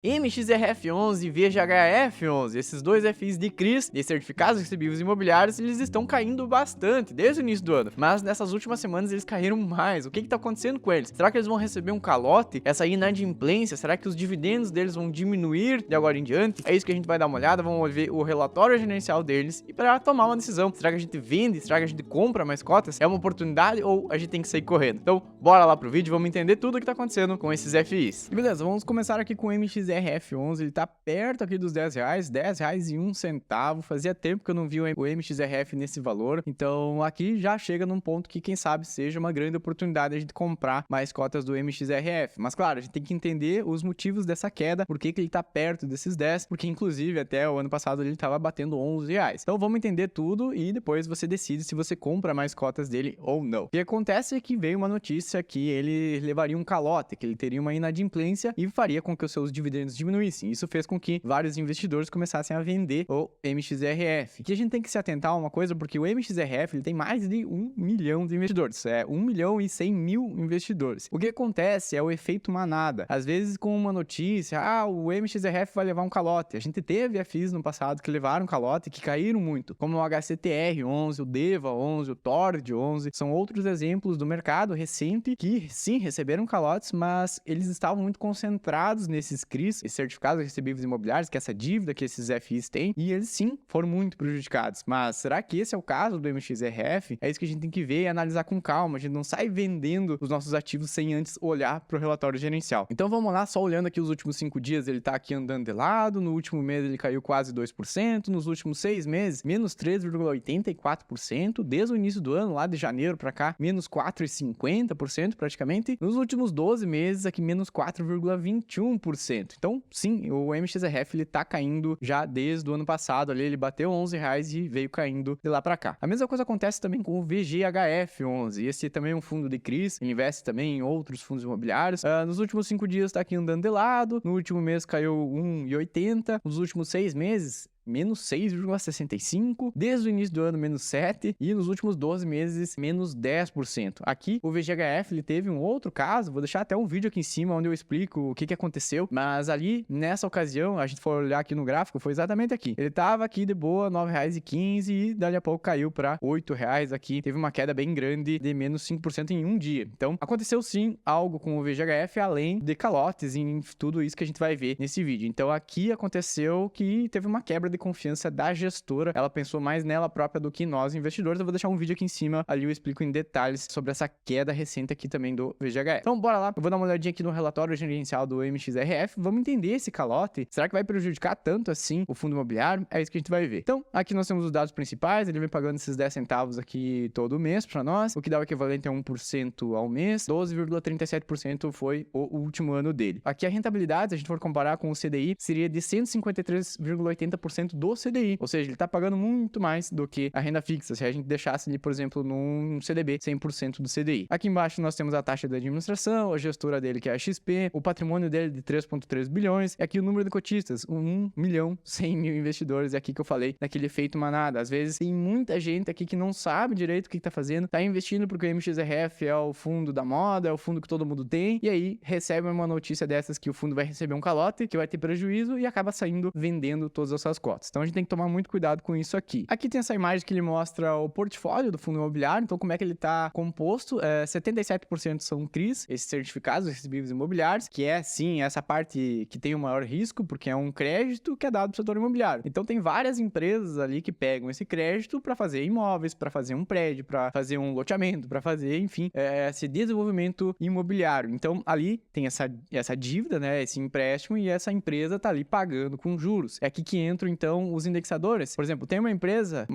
MXRF11 e VGHF11, esses dois FIs de CRIs, de certificados recebíveis imobiliários, eles estão caindo bastante desde o início do ano, mas nessas últimas semanas eles caíram mais. O que está acontecendo com eles? Será que eles vão receber um calote? Essa inadimplência, será que os dividendos deles vão diminuir de agora em diante? É isso que a gente vai dar uma olhada, vamos ver o relatório gerencial deles e para tomar uma decisão. Será que a gente vende? Será que a gente compra mais cotas? É uma oportunidade ou a gente tem que sair correndo? Então, bora lá pro vídeo, vamos entender tudo o que está acontecendo com esses FIs. E beleza, vamos começar aqui com o MXRF11, ele tá perto aqui dos R$10, R$10,01. Fazia tempo que eu não vi o MXRF nesse valor, então aqui já chega num ponto que quem sabe seja uma grande oportunidade a gente comprar mais cotas do MXRF. Mas claro, a gente tem que entender os motivos dessa queda, por que ele tá perto desses 10, porque inclusive até o ano passado ele tava batendo R$11. Então vamos entender tudo e depois você decide se você compra mais cotas dele ou não. O que acontece é que veio uma notícia que ele levaria um calote, que ele teria uma inadimplência e faria com que os seus dividendos diminuíssem. Isso fez com que vários investidores começassem a vender o MXRF. Aqui a gente tem que se atentar a uma coisa, porque o MXRF ele tem mais de 1 milhão de investidores. É 1.100.000 investidores. O que acontece é o efeito manada. Às vezes com uma notícia, o MXRF vai levar um calote. A gente teve FIs no passado que levaram calote, que caíram muito, como o HCTR11, o DEVA11, o TORD11. São outros exemplos do mercado recente que sim receberam calotes, mas eles estavam muito concentrados nesses CRIs, esses certificados recebíveis imobiliários, que é essa dívida que esses FIs têm, e eles sim foram muito prejudicados. Mas será que esse é o caso do MXRF? É isso que a gente tem que ver e analisar com calma. A gente não sai vendendo os nossos ativos sem antes olhar para o relatório gerencial. Então vamos lá, só olhando aqui os últimos 5 dias, ele tá aqui andando de lado, no último mês ele caiu quase 2%, nos últimos 6 meses, menos 3,84%, desde o início do ano, lá de janeiro para cá, menos 4,50% praticamente, nos últimos 12 meses aqui, menos 4,21%. Então, sim, o MXRF ele tá caindo já desde o ano passado, ali ele bateu R$11 e veio caindo de lá para cá. A mesma coisa acontece também com o VGHF11, esse também é um fundo de CRIs, ele investe também em outros fundos imobiliários. Nos últimos 5 dias tá aqui andando de lado, no último mês caiu 1,80, nos últimos 6 meses menos 6,65%, desde o início do ano, menos 7%, e nos últimos 12 meses, menos 10%. Aqui, o VGHF, ele teve um outro caso, vou deixar até um vídeo aqui em cima, onde eu explico o que aconteceu, mas ali, nessa ocasião, a gente for olhar aqui no gráfico, foi exatamente aqui. Ele tava aqui de boa, R$9,15, e dali a pouco caiu para R$8 aqui, teve uma queda bem grande de menos 5% em um dia. Então, aconteceu sim algo com o VGHF, além de calotes em tudo isso que a gente vai ver nesse vídeo. Então, aqui aconteceu que teve uma quebra de confiança da gestora, ela pensou mais nela própria do que nós investidores. Eu vou deixar um vídeo aqui em cima, ali eu explico em detalhes sobre essa queda recente aqui também do VGHF. Então bora lá, eu vou dar uma olhadinha aqui no relatório gerencial do MXRF, vamos entender esse calote, será que vai prejudicar tanto assim o fundo imobiliário? É isso que a gente vai ver. Então aqui nós temos os dados principais, ele vem pagando esses 10 centavos aqui todo mês para nós, o que dá o equivalente a 1% ao mês, 12,37% foi o último ano dele. Aqui a rentabilidade, se a gente for comparar com o CDI, seria de 153,80% do CDI, ou seja, ele está pagando muito mais do que a renda fixa, se a gente deixasse ele, por exemplo, num CDB, 100% do CDI. Aqui embaixo nós temos a taxa de administração, a gestora dele que é a XP, o patrimônio dele de 3,3 bilhões, e aqui o número de cotistas, 1.100.000 investidores, é aqui que eu falei, daquele efeito manada. Às vezes tem muita gente aqui que não sabe direito o que está fazendo, está investindo porque o MXRF é o fundo da moda, é o fundo que todo mundo tem, e aí recebe uma notícia dessas que o fundo vai receber um calote, que vai ter prejuízo, e acaba saindo vendendo todas as suas cotas. Então a gente tem que tomar muito cuidado com isso aqui. Aqui tem essa imagem que ele mostra o portfólio do fundo imobiliário, então como é que ele está composto. 77% são CRIs, esses certificados recebíveis imobiliários, que é sim essa parte que tem o maior risco, porque é um crédito que é dado para o setor imobiliário. Então tem várias empresas ali que pegam esse crédito para fazer imóveis, para fazer um prédio, para fazer um loteamento, para fazer, enfim, esse desenvolvimento imobiliário. Então ali tem essa dívida, né, esse empréstimo, e essa empresa está ali pagando com juros. É aqui que entram então os indexadores. Por exemplo, tem uma empresa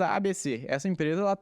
ABC. Essa empresa, ela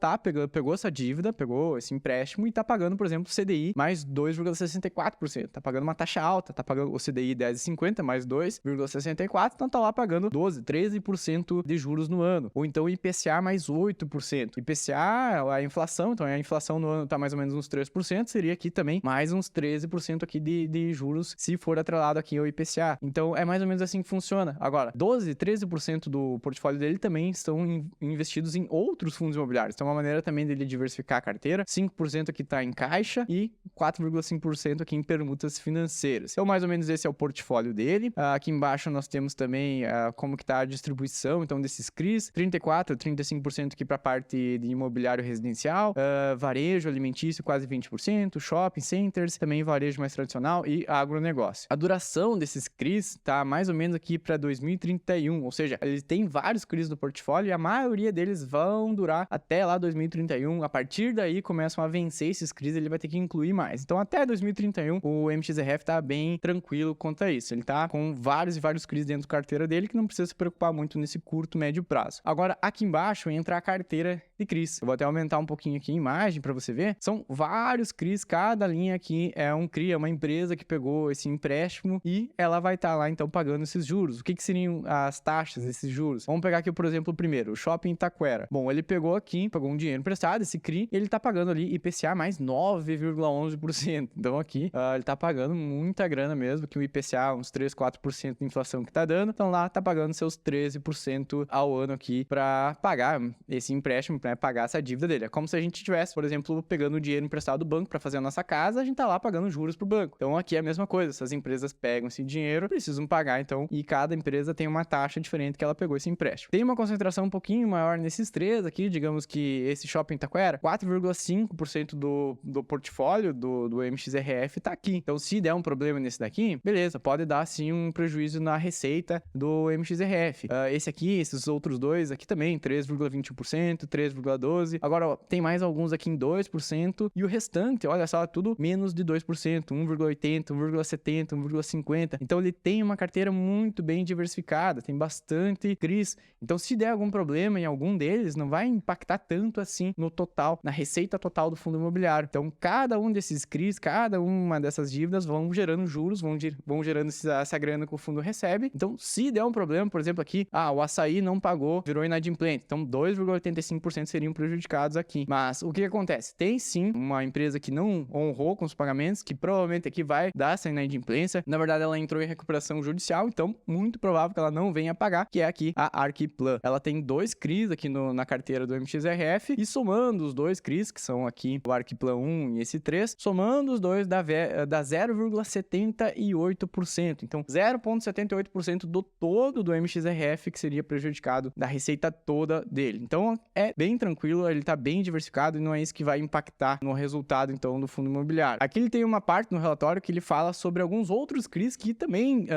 pegou essa dívida, pegou esse empréstimo e tá pagando, por exemplo, CDI mais 2,64%. Tá pagando uma taxa alta, tá pagando o CDI 10,50 mais 2,64%, então tá lá pagando 13% de juros no ano. Ou então IPCA mais 8%. IPCA é a inflação, então a inflação no ano tá mais ou menos uns 3%, seria aqui também mais uns 13% aqui de juros, se for atrelado aqui ao IPCA. Então é mais ou menos assim que funciona. Agora, 13% 5% do portfólio dele também estão investidos em outros fundos imobiliários. Então, é uma maneira também dele diversificar a carteira. 5% aqui está em caixa e 4,5% aqui em permutas financeiras. Então, mais ou menos esse é o portfólio dele. Aqui embaixo nós temos também como que está a distribuição, então, desses CRIs. 34%, 35% aqui para a parte de imobiliário residencial, varejo, alimentício, quase 20%, shopping centers, também varejo mais tradicional e agronegócio. A duração desses CRIs está mais ou menos aqui para 2031, ou seja, ele tem vários CRIs no portfólio e a maioria deles vão durar até lá 2031. A partir daí começam a vencer esses CRIs, ele vai ter que incluir mais. Então, até 2031, o MXRF tá bem tranquilo quanto a isso. Ele tá com vários e vários CRIs dentro da carteira dele que não precisa se preocupar muito nesse curto, médio prazo. Agora, aqui embaixo entra a carteira de CRIs. Eu vou até aumentar um pouquinho aqui a imagem para você ver. São vários CRIs, cada linha aqui é um CRI, é uma empresa que pegou esse empréstimo e ela vai estar lá, então, pagando esses juros. O que seriam as taxas desses juros? Vamos pegar aqui, por exemplo, o primeiro, o Shopping Taquera. Bom, ele pegou um dinheiro emprestado, esse CRI, ele tá pagando ali IPCA mais 9,11%. Então, aqui, ele tá pagando muita grana mesmo, que o IPCA, uns 3, 4% de inflação que tá dando. Então, lá tá pagando seus 13% ao ano aqui para pagar esse empréstimo, para pagar essa dívida dele. É como se a gente tivesse, por exemplo, pegando o dinheiro emprestado do banco para fazer a nossa casa, a gente tá lá pagando juros pro banco. Então, aqui é a mesma coisa. Essas empresas pegam esse dinheiro, precisam pagar, então, e cada empresa tem uma taxa diferente que ela pegou esse empréstimo. Tem uma concentração um pouquinho maior nesses três aqui, digamos que esse Shopping Taquera, 4,5% do portfólio do MXRF tá aqui. Então, se der um problema nesse daqui, beleza, pode dar sim um prejuízo na receita do MXRF. Esse aqui, esses outros dois aqui também, 3,21%, 3,12%. Agora, ó, tem mais alguns aqui em 2% e o restante, olha só, tudo menos de 2%, 1,80%, 1,70%, 1,50%. Então, ele tem uma carteira muito bem diversificada, tem bastante CRIs. Então, se der algum problema em algum deles, não vai impactar tanto assim no total, na receita total do fundo imobiliário. Então, cada um desses CRIs, cada uma dessas dívidas vão gerando juros, vão gerando essa grana que o fundo recebe. Então, se der um problema, por exemplo, aqui, o Açaí não pagou, virou inadimplente. Então, 2,85% seriam prejudicados aqui. Mas, o que acontece? Tem sim uma empresa que não honrou com os pagamentos, que provavelmente aqui vai dar essa inadimplência. Na verdade, ela entrou em recuperação judicial, então, muito provável que ela não venha pagar, que é aqui a Arquiplan. Ela tem 2 CRIs aqui na carteira do MXRF e somando os 2 CRIs, que são aqui o Arquiplan 1 e esse 3, somando os dois dá 0,78%. Então, 0,78% do todo do MXRF que seria prejudicado da receita toda dele. Então, é bem tranquilo, ele tá bem diversificado e não é isso que vai impactar no resultado, então, do fundo imobiliário. Aqui ele tem uma parte no relatório que ele fala sobre alguns outros CRIs que também,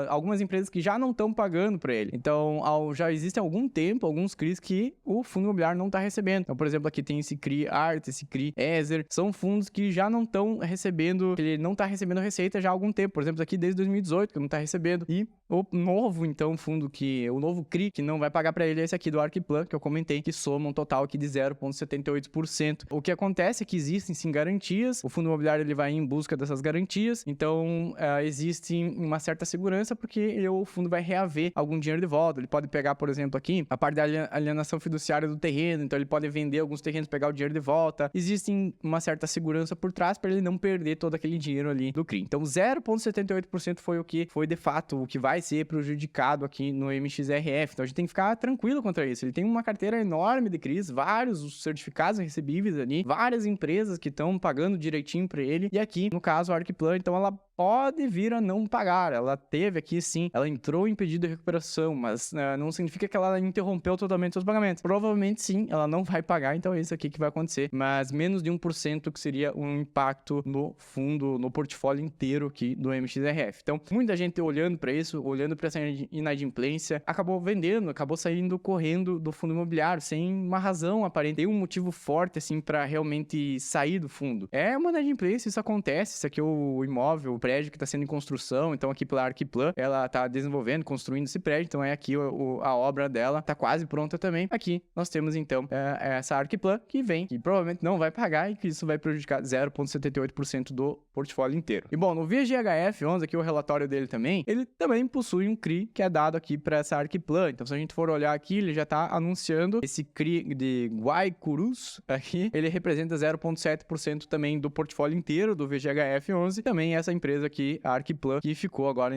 algumas empresas que já não estão pagando para ele. Então, já existem há algum tempo alguns CRIs que o fundo imobiliário não está recebendo. Então, por exemplo, aqui tem esse CRI Art, esse CRI Ezer, são fundos que já não estão recebendo, ele não está recebendo receita já há algum tempo. Por exemplo, aqui desde 2018 que não está recebendo. E o novo, então, o novo CRI que não vai pagar para ele é esse aqui do Arquiplan, que eu comentei, que soma um total aqui de 0,78%. O que acontece é que existem sim garantias, o fundo imobiliário ele vai em busca dessas garantias, então existe uma certa segurança porque o fundo vai reaver algum dinheiro de volta. Ele pode pegar, por exemplo, aqui a parte da alienação fiduciária do terreno, então ele pode vender alguns terrenos, pegar o dinheiro de volta. Existe uma certa segurança por trás para ele não perder todo aquele dinheiro ali do CRI. Então 0,78% foi o que foi de fato o que vai ser prejudicado aqui no MXRF. Então a gente tem que ficar tranquilo contra isso. Ele tem uma carteira enorme de CRIs, vários certificados recebíveis ali, várias empresas que estão pagando direitinho para ele. E aqui, no caso, a Arquiplan, então ela pode vir a não pagar. Ela teve aqui sim, ela entrou em pedido de recuperação, mas não significa que ela interrompeu totalmente seus pagamentos. Provavelmente sim, ela não vai pagar, então é isso aqui que vai acontecer. Mas menos de 1% que seria um impacto no fundo, no portfólio inteiro aqui do MXRF. Então, muita gente olhando para isso, olhando para essa inadimplência, acabou vendendo, acabou saindo correndo do fundo imobiliário, sem uma razão aparente, tem um motivo forte assim para realmente sair do fundo. É uma inadimplência, isso acontece, isso aqui é o imóvel, o prédio que está sendo em construção, então aqui pela Arquiplan, ela está desenvolvendo, construindo esse prédio, então é aqui a obra dela, está quase pronta também. Aqui nós temos então essa Arquiplan que vem, que provavelmente não vai pagar e que isso vai prejudicar 0,78% do portfólio inteiro. E bom, no VGHF11, aqui o relatório dele também, ele também possui um CRI que é dado aqui para essa Arquiplan. Então se a gente for olhar aqui, ele já está anunciando esse CRI de Guaicurus aqui, ele representa 0,7% também do portfólio inteiro do VGHF11. Também essa empresa aqui, a Arquiplan, que ficou agora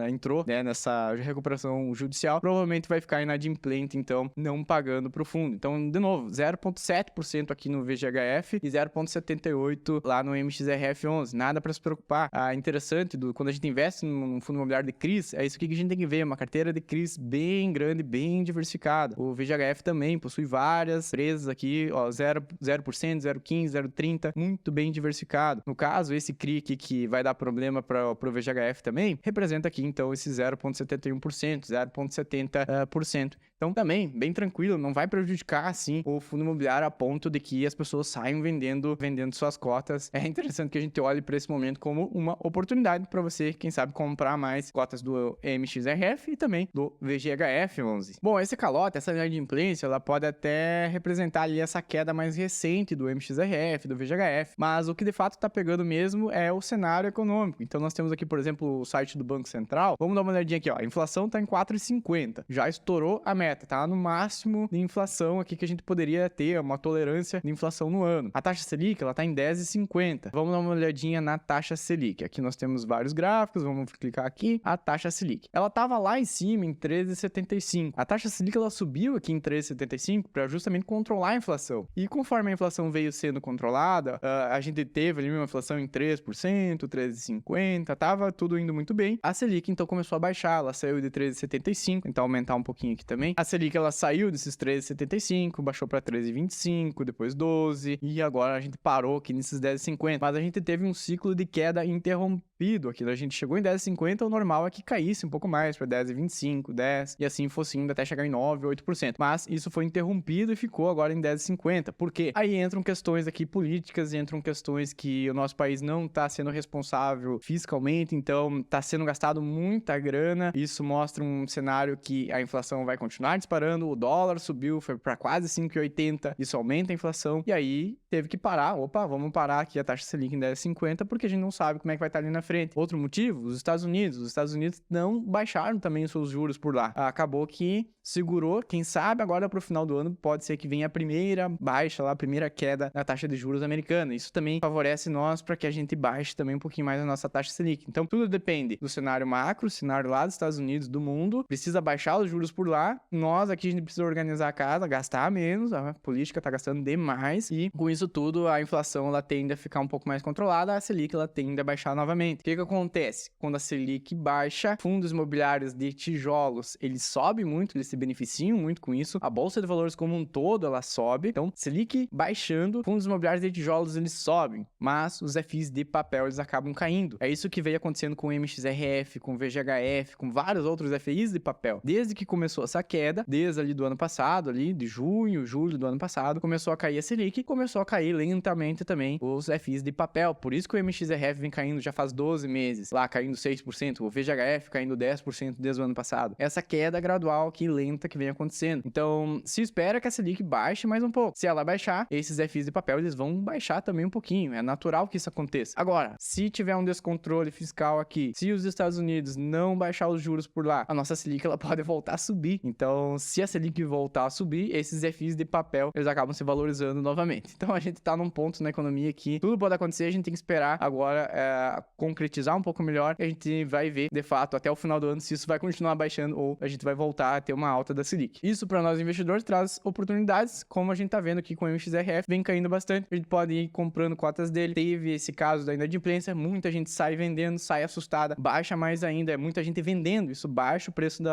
entrou, né, nessa recuperação judicial, provavelmente vai ficar inadimplente, então não pagando pro fundo. Então, de novo, 0,7% aqui no VGHF e 0,78% lá no MXRF11. Nada para se preocupar. Interessante, quando a gente investe num fundo imobiliário de CRIs, é isso aqui que a gente tem que ver, uma carteira de CRIs bem grande, bem diversificada. O VGHF também possui várias empresas aqui, ó, 0%, 0,15%, 0,30%, muito bem diversificado. No caso, esse CRI aqui que vai dar problema para o VGHF também, representa aqui, então, esse 0,71%, 0,70%. Então, também, bem tranquilo, não vai prejudicar, assim, o fundo imobiliário a ponto de que as pessoas saiam vendendo suas cotas. É interessante que a gente olhe para esse momento como uma oportunidade para você, quem sabe, comprar mais cotas do MXRF e também do VGHF11. Bom, esse calote, essa inadimplência, ela pode até representar ali essa queda mais recente do MXRF, do VGHF, mas o que de fato está pegando mesmo é o cenário econômico. Então, nós temos aqui, por exemplo, o site do Banco Central. Vamos dar uma olhadinha aqui, ó. A inflação está em 4,50. Já estourou a meta. Tá no máximo de inflação aqui que a gente poderia ter, uma tolerância de inflação no ano. A taxa Selic, ela tá em 10,50. Vamos dar uma olhadinha na taxa Selic. Aqui nós temos vários gráficos, vamos clicar aqui. A taxa Selic. Ela tava lá em cima em 13,75. A taxa Selic, ela subiu aqui em 13,75 para justamente controlar a inflação. E conforme a inflação veio sendo controlada, a gente teve ali uma inflação em 3%, 13,50, tava tudo indo muito bem. A Selic, então, começou a baixar. Ela saiu de 13,75, então aumentar um pouquinho aqui também. A Selic, ela saiu desses 13,75, baixou para 13,25, depois 12, e agora a gente parou aqui nesses 10,50. Mas a gente teve um ciclo de queda interrompido aqui. A gente chegou em 10,50, o normal é que caísse um pouco mais para 10,25, 10, e assim fosse indo até chegar em 9, 8%. Mas isso foi interrompido e ficou agora em 10,50. Por quê? Aí entram questões aqui políticas, entram questões que o nosso país não está sendo responsável fiscalmente, então está sendo gastado muita grana. Isso mostra um cenário que a inflação vai continuar disparando, o dólar subiu, foi para quase 5,80, isso aumenta a inflação, e aí teve que parar, vamos parar aqui a taxa Selic em 10,50, porque a gente não sabe como é que vai estar ali na frente. Outro motivo, os Estados Unidos não baixaram também os seus juros por lá. Acabou que segurou, quem sabe agora pro final do ano pode ser que venha a primeira baixa lá, a primeira queda na taxa de juros americana. Isso também favorece nós para que a gente baixe também um pouquinho mais a nossa taxa Selic. Então tudo depende do cenário macro, cenário lá dos Estados Unidos, do mundo, precisa baixar os juros por lá, nós aqui a gente precisa organizar a casa, gastar menos, a política tá gastando demais, e com isso tudo a inflação ela tende a ficar um pouco mais controlada, a Selic ela tende a baixar novamente. O que acontece? Quando a Selic baixa, fundos imobiliários de tijolos, eles sobem muito, eles se beneficiam muito com isso, a bolsa de valores como um todo ela sobe, então Selic baixando, fundos imobiliários de tijolos eles sobem, mas os FIs de papel eles acabam caindo. É isso que veio acontecendo com o MXRF, com o VGHF, com vários outros FIs de papel. Desde que começou essa queda, desde ali do ano passado, ali de junho, julho do ano passado, começou a cair a Selic e começou a cair lentamente também os FIs de papel. Por isso que o MXRF vem caindo já faz 12 meses, lá caindo 6%, o VGHF caindo 10% desde o ano passado. Essa queda gradual aqui, lenta, que vem acontecendo. Então, se espera que a Selic baixe mais um pouco. Se ela baixar, esses FIs de papel, eles vão baixar também um pouquinho. É natural que isso aconteça. Agora, se tiver um descontrole fiscal aqui, se os Estados Unidos não baixar os juros por lá, a nossa Selic, ela pode voltar a subir. Então, se a Selic voltar a subir, esses FIs de papel, eles acabam se valorizando novamente. Então, a gente tá num ponto na economia que tudo pode acontecer, a gente tem que esperar agora concretizar um pouco melhor e a gente vai ver, de fato, até o final do ano, se isso vai continuar baixando ou a gente vai voltar a ter uma alta da Selic. Isso, para nós investidores, traz oportunidades, como a gente tá vendo aqui com o MXRF, vem caindo bastante, a gente pode ir comprando cotas dele. Teve esse caso da inadimplência, muita gente sai vendendo, sai assustada, baixa mais ainda, é muita gente vendendo, isso baixa o preço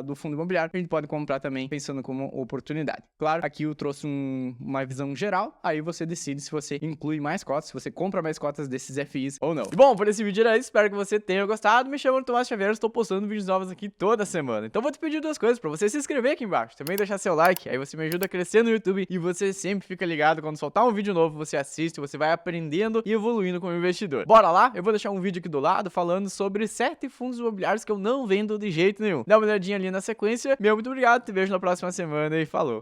do fundo imobiliário, a gente pode comprar também pensando como oportunidade. Claro, aqui eu trouxe uma visão geral, aí você decide se você inclui mais cotas, se você compra mais cotas desses FIs ou não. E bom, por esse vídeo era isso, espero que você tenha gostado. Me chamo Tomás Xavier, estou postando vídeos novos aqui toda semana. Então vou te pedir duas coisas, pra você se inscrever aqui embaixo, também deixar seu like, aí você me ajuda a crescer no YouTube e você sempre fica ligado quando soltar um vídeo novo, você assiste, você vai aprendendo e evoluindo como investidor. Bora lá? Eu vou deixar um vídeo aqui do lado falando sobre 7 fundos imobiliários que eu não vendo de jeito nenhum. Dá uma olhadinha ali na sequência. Meu muito obrigado, te vejo na próxima semana e falou!